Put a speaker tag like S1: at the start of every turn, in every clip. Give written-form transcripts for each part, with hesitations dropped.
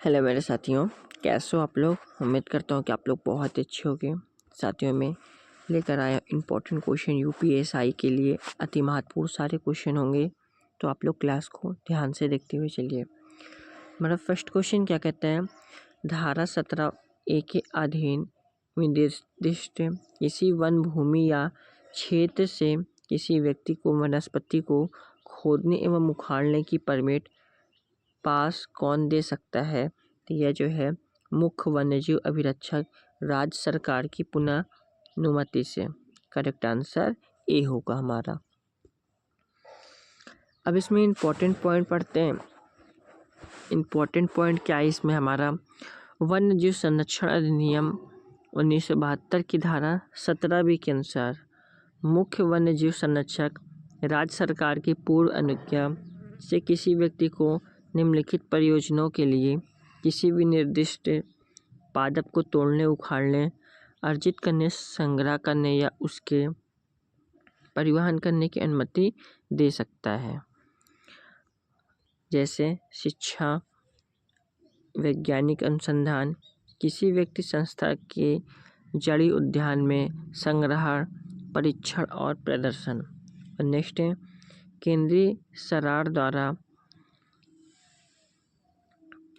S1: Hello मेरे साथियों, कैसे हो आप लोग। उम्मीद करता हूँ कि आप लोग बहुत अच्छे होंगे। साथियों में लेकर आया इम्पोर्टेंट क्वेश्चन यूपीएसआई के लिए अति महत्वपूर्ण सारे क्वेश्चन होंगे, तो आप लोग क्लास को ध्यान से देखते हुए चलिए। हमारा फर्स्ट क्वेश्चन क्या कहता है, धारा 17A के अधीन निर्दिष्ट किसी वन भूमि या क्षेत्र से किसी व्यक्ति को वनस्पति को खोदने एवं उखाड़ने की परमिट पास कौन दे सकता है। तो यह जो है मुख्य वन्यजीव अभिरक्षक राज्य सरकार की पुनः अनुमति से। करेक्ट आंसर ए होगा हमारा। अब इसमें इम्पोर्टेंट पॉइंट पढ़ते हैं। इम्पोर्टेंट पॉइंट क्या है इसमें हमारा, वन्यजीव संरक्षण अधिनियम 1972 की धारा 17B के अनुसार मुख्य वन्यजीव संरक्षक राज्य सरकार की पूर्व अनुज्ञा से किसी व्यक्ति को निम्नलिखित परियोजनाओं के लिए किसी भी निर्दिष्ट पादप को तोड़ने, उखाड़ने, अर्जित करने, संग्रह करने या उसके परिवहन करने की अनुमति दे सकता है। जैसे शिक्षा, वैज्ञानिक अनुसंधान, किसी व्यक्ति संस्था के जड़ी उद्यान में संग्रहण, परीक्षण और प्रदर्शन। और नेक्स्ट है केंद्रीय सरकार द्वारा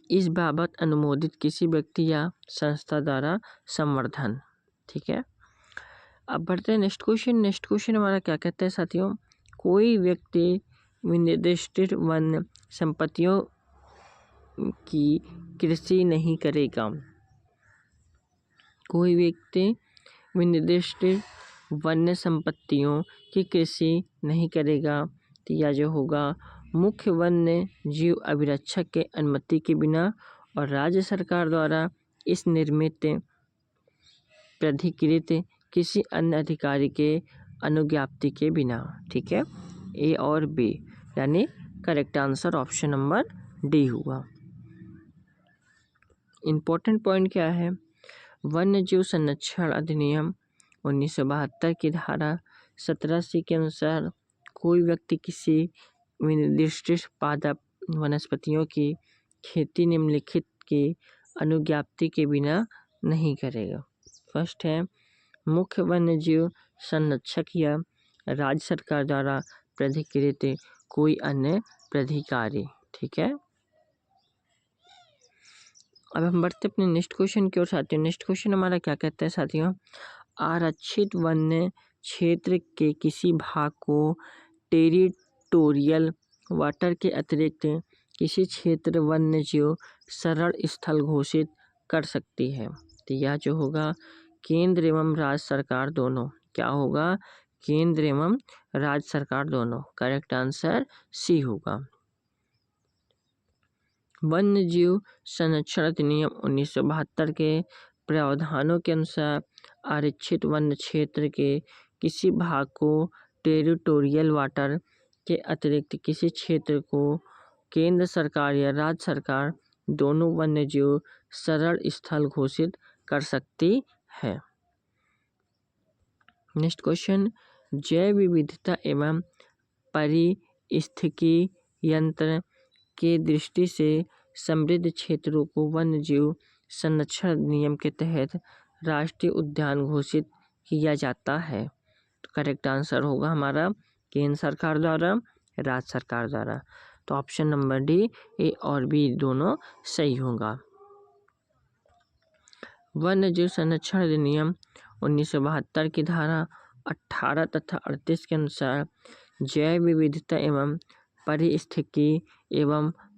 S1: इस बाबत अनुमोदित किसी व्यक्ति या संस्था द्वारा संवर्धन। ठीक है, अब बढ़ते हैं नेक्स्ट क्वेश्चन। नेक्स्ट क्वेश्चन हमारा क्या कहता है साथियों, कोई व्यक्ति निर्दिष्ट वन संपत्तियों की कृषि नहीं करेगा। कोई व्यक्ति निर्दिष्ट वन्य संपत्तियों की कृषि नहीं करेगा, तो यह जो होगा मुख्य वन्य जीव अभिरक्षक के अनुमति के बिना और राज्य सरकार द्वारा इस निर्मित प्राधिकृत किसी अन्य अधिकारी के अनुज्ञप्ति के बिना। ठीक है, ए और बी, यानी correct answer option number D हुआ। इम्पोर्टेंट पॉइंट क्या है, वन्यजीव संरक्षण अधिनियम 1972 की धारा 17C के अनुसार कोई व्यक्ति किसी निर्दिष्ट पादप वनस्पतियों की खेती निम्नलिखित की अनुज्ञप्ति के बिना नहीं करेगा। फर्स्ट है मुख्य वन्यजीव संरक्षक या राज्य सरकार द्वारा प्राधिकृत कोई अन्य प्राधिकारी। ठीक है, अब हम बढ़ते अपने नेक्स्ट क्वेश्चन की ओर साथियों। नेक्स्ट क्वेश्चन हमारा क्या कहता है साथियों, आरक्षित वन्य क्षेत्र के किसी भाग को टेरिटोरियल वाटर के अतिरिक्त किसी क्षेत्र वन्यजीव शरण स्थल घोषित कर सकती है। तो यह जो होगा केंद्र एवं राज्य सरकार दोनों। क्या होगा, केंद्र एवं राज्य सरकार दोनों। करेक्ट आंसर सी होगा। वन्यजीव संरक्षण अधिनियम 1972 के प्रावधानों के अनुसार आरक्षित वन्य क्षेत्र के किसी भाग को टेरिटोरियल वाटर के अतिरिक्त किसी क्षेत्र को केंद्र सरकार या राज्य सरकार दोनों वन्यजीव शरण स्थल घोषित कर सकती है। नेक्स्ट क्वेश्चन, जैव विविधता एवं पारिस्थितिकी यंत्र के दृष्टि से समृद्ध क्षेत्रों को वन्यजीव संरक्षण अधिनियम के तहत राष्ट्रीय उद्यान घोषित किया जाता है। तो करेक्ट आंसर होगा हमारा केंद्र सरकार द्वारा, राज्य सरकार द्वारा। तो ऑप्शन नंबर डी, ए और बी दोनों सही होगा। वन्यजीव संरक्षण अधिनियम 1972 की धारा 18 तथा 38 के अनुसार जैव विविधता एवं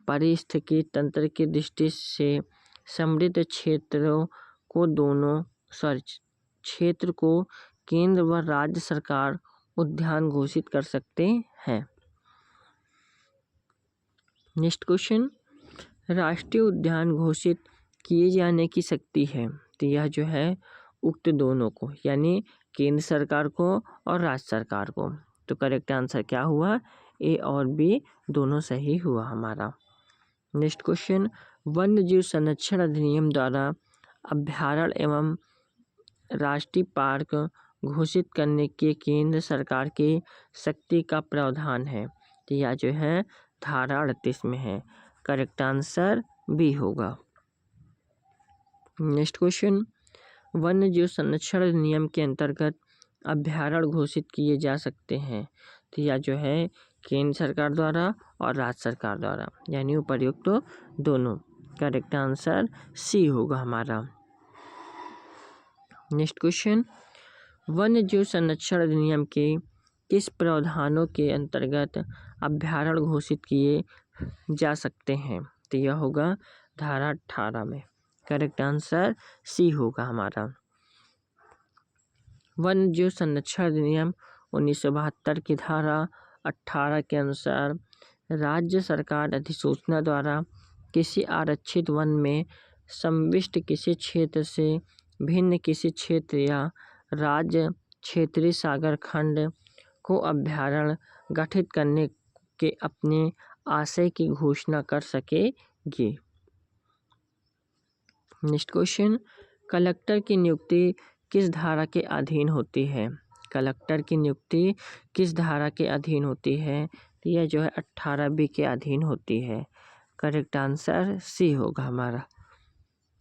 S1: पारिस्थितिकी तंत्र की दृष्टि से समृद्ध क्षेत्र को केंद्र व राज्य सरकार उद्यान घोषित कर सकते हैं। नेक्स्ट क्वेश्चन, राष्ट्रीय उद्यान घोषित किए जाने की शक्ति है। तो यह जो है उक्त दोनों को, यानी केंद्र सरकार को और राज्य सरकार को। तो करेक्ट आंसर क्या हुआ, ए और बी दोनों सही हुआ हमारा। नेक्स्ट क्वेश्चन, वन्यजीव संरक्षण अधिनियम द्वारा अभयारण्य एवं राष्ट्रीय पार्क घोषित करने के केंद्र सरकार की शक्ति का प्रावधान है। तो यह जो है धारा 38 में है। करेक्ट आंसर बी होगा। नेक्स्ट क्वेश्चन, वन्य जीव संरक्षण अधिनियम के अंतर्गत अभ्यारण्य घोषित किए जा सकते हैं। तो यह जो है केंद्र सरकार द्वारा और राज्य सरकार द्वारा, यानी उपर्युक्त तो दोनों। करेक्ट आंसर सी होगा हमारा। नेक्स्ट क्वेश्चन, वन्य जीव संरक्षण अधिनियम के किस प्रावधानों के अंतर्गत अभ्यारण्य घोषित किए जा सकते हैं। तो यह होगा धारा 18 में। करेक्ट आंसर सी होगा हमारा। वन्य जीव संरक्षण अधिनियम 1972 की धारा 18 के अनुसार राज्य सरकार अधिसूचना द्वारा किसी आरक्षित वन में संविष्ट किसी क्षेत्र से भिन्न किसी क्षेत्र या राज्य क्षेत्रीय सागर खंड को अभ्यारण्य गठित करने के अपने आशय की घोषणा कर सकेगी। नेक्स्ट क्वेश्चन, कलेक्टर की नियुक्ति किस धारा के अधीन होती है। कलेक्टर की नियुक्ति किस धारा के अधीन होती है। तो यह जो है 18B के अधीन होती है। करेक्ट आंसर सी होगा हमारा।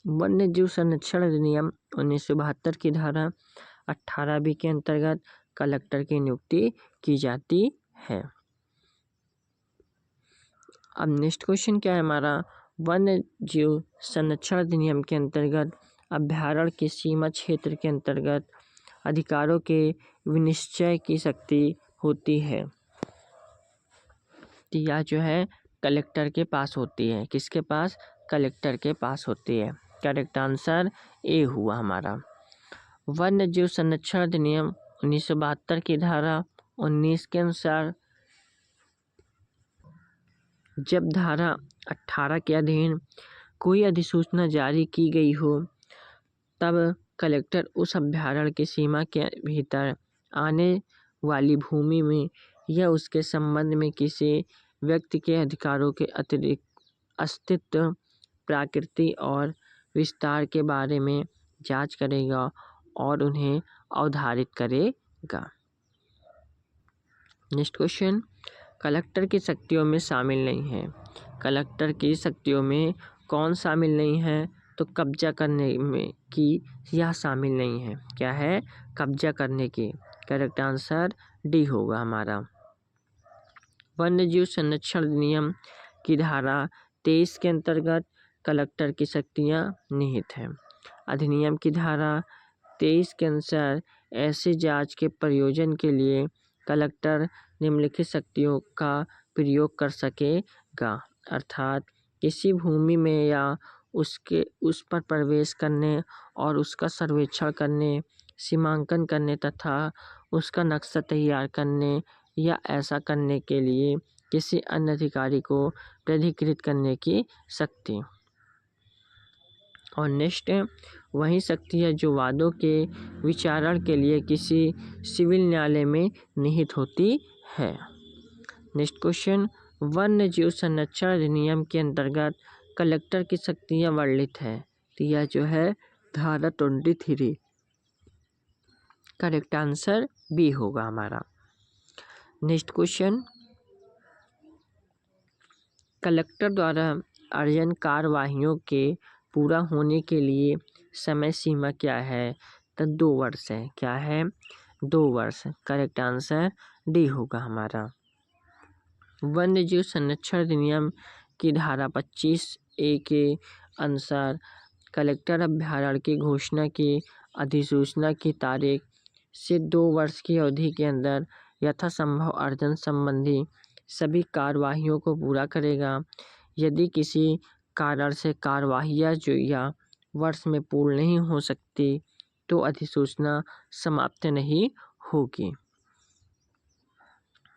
S1: वन्य जीव संरक्षण अधिनियम 1972 की धारा 18B के अंतर्गत कलेक्टर की नियुक्ति की जाती है। अब नेक्स्ट क्वेश्चन क्या है हमारा, वन्य जीव संरक्षण अधिनियम के अंतर्गत अभ्यारण्य के सीमा क्षेत्र के अंतर्गत अधिकारों के विनिश्चय की शक्ति होती है। तो यह जो है कलेक्टर के पास होती है। किसके पास? कलेक्टर के पास होती है। करेक्ट आंसर ए हुआ हमारा। वन्य जीव संरक्षण अधिनियम 1972 की धारा 19 के अनुसार जब धारा 18 के अधीन कोई अधिसूचना जारी की गई हो तब कलेक्टर उस अभ्यारण्य की सीमा के भीतर आने वाली भूमि में या उसके संबंध में किसी व्यक्ति के अधिकारों के अतिरिक्त अस्तित्व, प्रकृति और विस्तार के बारे में जांच करेगा और उन्हें अवधारित करेगा। नेक्स्ट क्वेश्चन, कलेक्टर की शक्तियों में शामिल नहीं है। कलेक्टर की शक्तियों में कौन शामिल नहीं है? तो कब्जा करने में की यह शामिल नहीं है। क्या है? कब्जा करने की। करेक्ट आंसर डी होगा हमारा। वन्य जीव संरक्षण अधिनियम की धारा 23 के अंतर्गत कलेक्टर की शक्तियां निहित हैं। अधिनियम की धारा 23 के अनुसार ऐसे जांच के प्रयोजन के लिए कलेक्टर निम्नलिखित शक्तियों का प्रयोग कर सकेगा, अर्थात किसी भूमि में या उस पर प्रवेश करने और उसका सर्वेक्षण करने, सीमांकन करने तथा उसका नक्शा तैयार करने या ऐसा करने के लिए किसी अन्य अधिकारी को प्राधिकृत करने की शक्ति। और नेक्स्ट वही शक्ति है जो वादों के विचारण के लिए किसी सिविल न्यायालय में निहित होती है। नेक्स्ट क्वेश्चन, वन्य जीव संरक्षण अधिनियम के अंतर्गत कलेक्टर की शक्तियां वर्णित है। तो यह जो है धारा 23। करेक्ट आंसर बी होगा हमारा। नेक्स्ट क्वेश्चन, कलेक्टर द्वारा अर्जन कार्यवाहियों के पूरा होने के लिए समय सीमा क्या है? तो 2 वर्ष है। क्या है? 2 वर्ष। करेक्ट आंसर डी होगा हमारा। वन्य जीव संरक्षण अधिनियम की धारा 25A के अनुसार कलेक्टर अभ्यारण्य की घोषणा की अधिसूचना की तारीख से 2 वर्ष की अवधि के अंदर यथासंभव अर्जन संबंधी सभी कार्यवाहियों को पूरा करेगा। यदि किसी कारण से कार्यवाहियां जो या वर्ष में पूर्ण नहीं हो सकती तो अधिसूचना समाप्त नहीं होगी।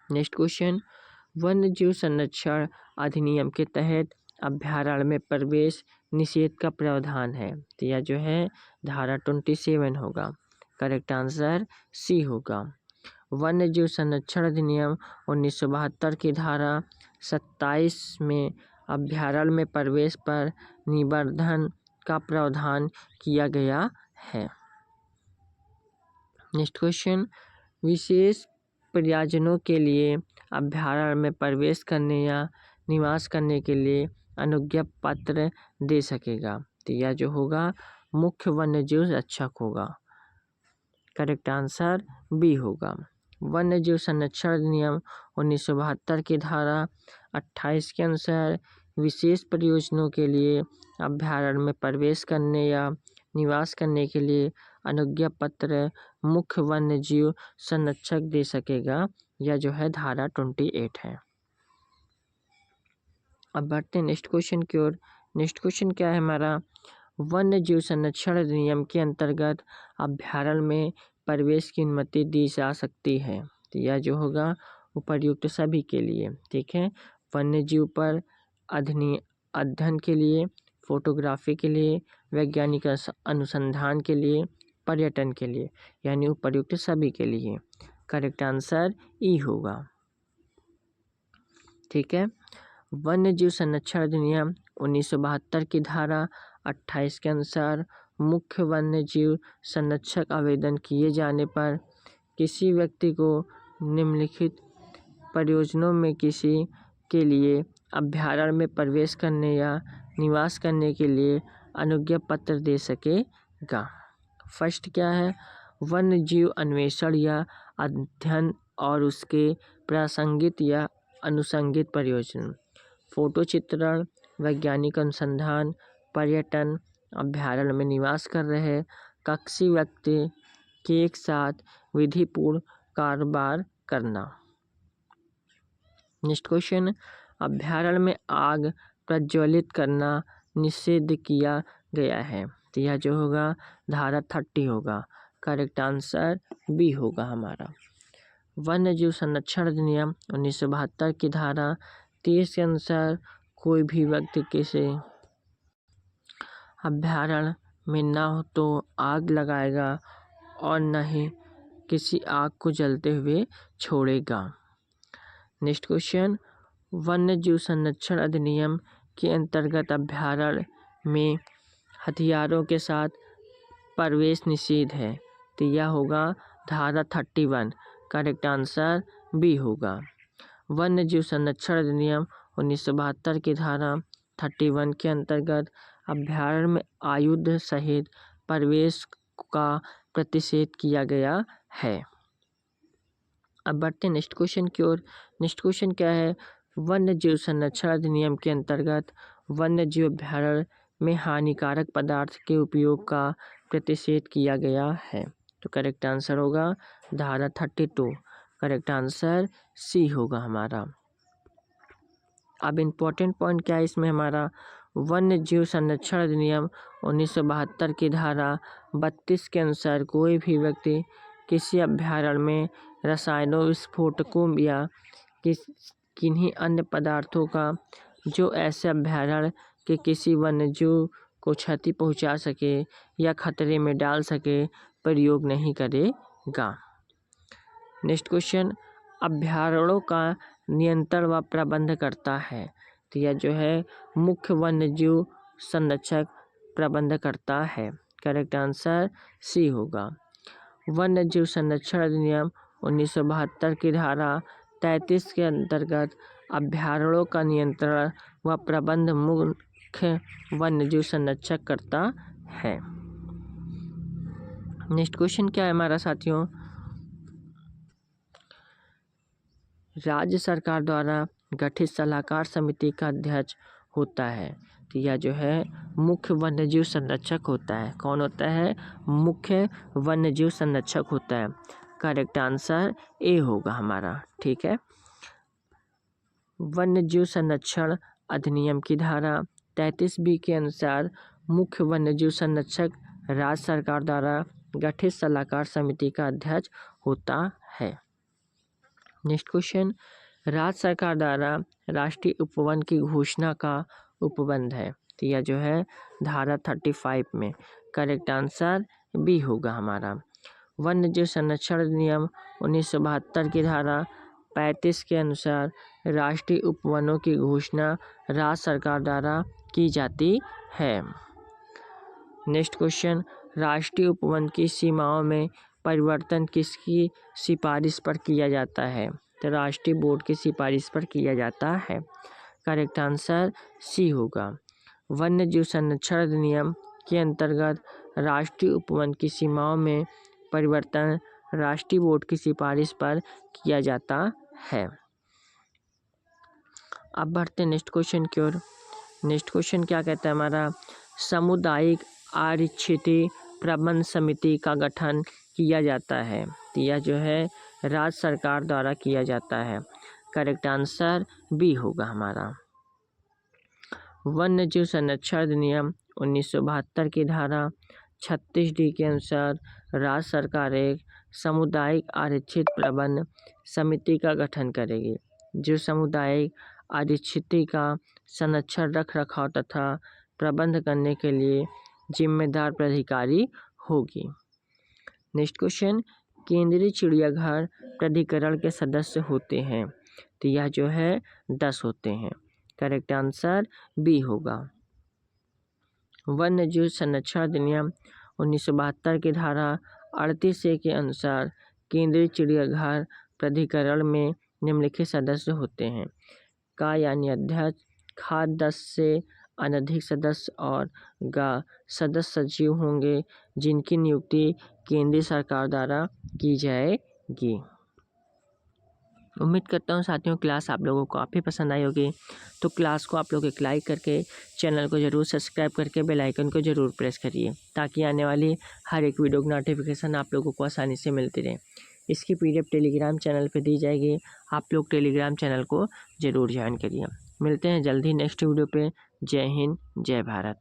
S1: नेक्स्ट क्वेश्चन, वन्य जीव संरक्षण अधिनियम के तहत अभ्यारण्य में प्रवेश निषेध का प्रावधान है। तो यह जो है धारा 27 होगा। करेक्ट आंसर सी होगा। वन्य जीव संरक्षण अधिनियम 1972 की धारा 27 में अभ्यारण्य में प्रवेश पर निबंधन का प्रावधान किया गया है। नेक्स्ट क्वेश्चन, विशेष प्रयोजनों के लिए अभ्यारण्य में प्रवेश करने या निवास करने के लिए अनुज्ञा पत्र दे सकेगा। तो यह जो होगा मुख्य वन्यजीव रक्षक होगा। करेक्ट आंसर बी होगा। वन्यजीव संरक्षण अधिनियम 1972 की धारा 28 के अनुसार विशेष प्रयोजनों के लिए अभ्यारण्य में प्रवेश करने या निवास करने के लिए अनुज्ञा पत्र मुख्य वन्यजीव संरक्षक दे सकेगा। यह जो है धारा 28 है। अब बढ़ते हैं नेक्स्ट क्वेश्चन की ओर। नेक्स्ट क्वेश्चन क्या है हमारा, वन्यजीव संरक्षण अधिनियम के अंतर्गत अभ्यारण्य में प्रवेश की अनुमति दी जा सकती है। तो यह जो होगा उपर्युक्त सभी के लिए, ठीक है। वन्यजीव पर अध्ययन के लिए, फोटोग्राफी के लिए, वैज्ञानिक अनुसंधान के लिए, पर्यटन के लिए, यानी उपर्युक्त सभी के लिए। करेक्ट आंसर ई होगा, ठीक है। वन्यजीव संरक्षण अधिनियम 1972 की धारा 28 के अनुसार मुख्य वन्यजीव संरक्षक आवेदन किए जाने पर किसी व्यक्ति को निम्नलिखित प्रयोजनों में किसी के लिए अभ्यारण्य में प्रवेश करने या निवास करने के लिए अनुज्ञा पत्र दे सकेगा। फर्स्ट क्या है, वन्यजीव अन्वेषण या अध्ययन और उसके प्रासंगिक या अनुसंगित प्रयोजन, फोटो चित्रण, वैज्ञानिक अनुसंधान, पर्यटन, अभ्यारण्य में निवास कर रहे कक्षी व्यक्ति के एक साथ विधिपूर्ण कारोबार करना। नेक्स्ट क्वेश्चन, अभ्यारण्य में आग प्रज्वलित करना निषिद्ध किया गया है। तो यह जो होगा धारा 30 होगा। करेक्ट आंसर बी होगा हमारा। वन्यजीव संरक्षण अधिनियम 1972 की धारा 30 के अनुसार कोई भी व्यक्ति किसी अभ्यारण्य में न हो तो आग लगाएगा और न ही किसी आग को जलते हुए छोड़ेगा। नेक्स्ट क्वेश्चन, वन्यजीव संरक्षण अधिनियम के अंतर्गत अभ्यारण्य में हथियारों के साथ प्रवेश निषेध है। तो यह होगा धारा 31। करेक्ट आंसर बी होगा। वन्यजीव संरक्षण अधिनियम 1972 की धारा 31 के अंतर्गत अभ्यारण्य में आयुध सहित प्रवेश का प्रतिषेध किया गया है। अब बढ़ते हैं नेक्स्ट क्वेश्चन की ओर। नेक्स्ट क्वेश्चन क्या है, वन्यजीव संरक्षण अधिनियम के अंतर्गत वन्यजीव अभ्यारण्य में हानिकारक पदार्थ के उपयोग का प्रतिषेध किया गया है। तो करेक्ट आंसर होगा धारा 32। करेक्ट आंसर सी होगा हमारा। अब इम्पोर्टेंट पॉइंट क्या है इसमें हमारा, वन्यजीव संरक्षण अधिनियम 1972 की धारा 32 के अनुसार कोई भी व्यक्ति किसी अभ्यारण्य में रसायनों, विस्फोटकों या किन्हीं अन्य पदार्थों का जो ऐसे अभ्यारण्य के किसी वन्यजीव को क्षति पहुंचा सके या खतरे में डाल सके प्रयोग नहीं करेगा। नेक्स्ट क्वेश्चन, अभ्यारण्यों का नियंत्रण व प्रबंध करता है। तो यह जो है मुख्य वन्यजीव संरक्षक प्रबंध करता है। करेक्ट आंसर सी होगा। वन्यजीव संरक्षण अधिनियम 1972 की धारा 33 के अंतर्गत अभ्यारण्यों का नियंत्रण व प्रबंध मुख्य वन्यजीव संरक्षक करता है। नेक्स्ट क्वेश्चन क्या है हमारा साथियों, राज्य सरकार द्वारा गठित सलाहकार समिति का अध्यक्ष होता है। तो यह जो है मुख्य वन्यजीव संरक्षक होता है। कौन होता है, मुख्य वन्यजीव संरक्षक होता है। करेक्ट आंसर ए होगा हमारा, ठीक है। वन्यजीव संरक्षण अधिनियम की धारा 33B के अनुसार मुख्य वन्यजीव संरक्षक राज्य सरकार द्वारा गठित सलाहकार समिति का अध्यक्ष होता है। नेक्स्ट क्वेश्चन, राज्य सरकार द्वारा राष्ट्रीय उपवन की घोषणा का उपबंध है। तो यह जो है धारा 35 में। करेक्ट आंसर बी होगा हमारा। वन्यजीव संरक्षण अधिनियम 1972 की धारा 35 के अनुसार राष्ट्रीय उपवनों की घोषणा राज्य सरकार द्वारा की जाती है। नेक्स्ट क्वेश्चन, राष्ट्रीय उपवन की सीमाओं में परिवर्तन किसकी सिफारिश पर किया जाता है। तो राष्ट्रीय बोर्ड की सिफारिश पर किया जाता है। करेक्ट आंसर सी होगा। वन्यजीव संरक्षण अधिनियम के अंतर्गत राष्ट्रीय उपवन की सीमाओं में परिवर्तन राष्ट्रीय बोर्ड की सिफारिश पर किया जाता है। अब बढ़ते हैं नेक्स्ट क्वेश्चन की ओर। नेक्स्ट क्वेश्चन क्या कहता है हमारा, सामुदायिक आरक्षित प्रबंध समिति का गठन किया जाता है। तो यह जो है राज्य सरकार द्वारा किया जाता है। करेक्ट आंसर बी होगा हमारा। वन्य जीव संरक्षण अधिनियम 1972 की धारा 36D के अनुसार राज्य सरकार एक सामुदायिक आरक्षित प्रबंध समिति का गठन करेगी, जो सामुदायिक आरक्षित का संरक्षण रख रखाव तथा प्रबंध करने के लिए जिम्मेदार प्राधिकारी होगी। नेक्स्ट क्वेश्चन, केंद्रीय चिड़ियाघर प्राधिकरण के सदस्य होते हैं। तो यह जो है 10 होते हैं। करेक्ट आंसर बी होगा। वन्य जीव संरक्षण अधिनियम 1972 की धारा 38A के अनुसार केंद्रीय चिड़ियाघर प्राधिकरण में निम्नलिखित सदस्य होते हैं। का यानी अध्यक्ष, खा 10 से अनधिक सदस्य और गा सदस्य सचिव होंगे, जिनकी नियुक्ति केंद्रीय सरकार द्वारा की जाएगी। उम्मीद करता हूँ साथियों क्लास आप लोगों को काफ़ी पसंद आई होगी। तो क्लास को आप लोग एक लाइक करके चैनल को ज़रूर सब्सक्राइब करके बेल आइकन को ज़रूर प्रेस करिए, ताकि आने वाली हर एक वीडियो की नोटिफिकेशन आप लोगों को आसानी से मिलती रहे। इसकी PDF टेलीग्राम चैनल पे दी जाएगी, आप लोग टेलीग्राम चैनल को ज़रूर ज्वाइन करिए। मिलते हैं जल्दी नेक्स्ट वीडियो पे। जय हिंद, जय भारत।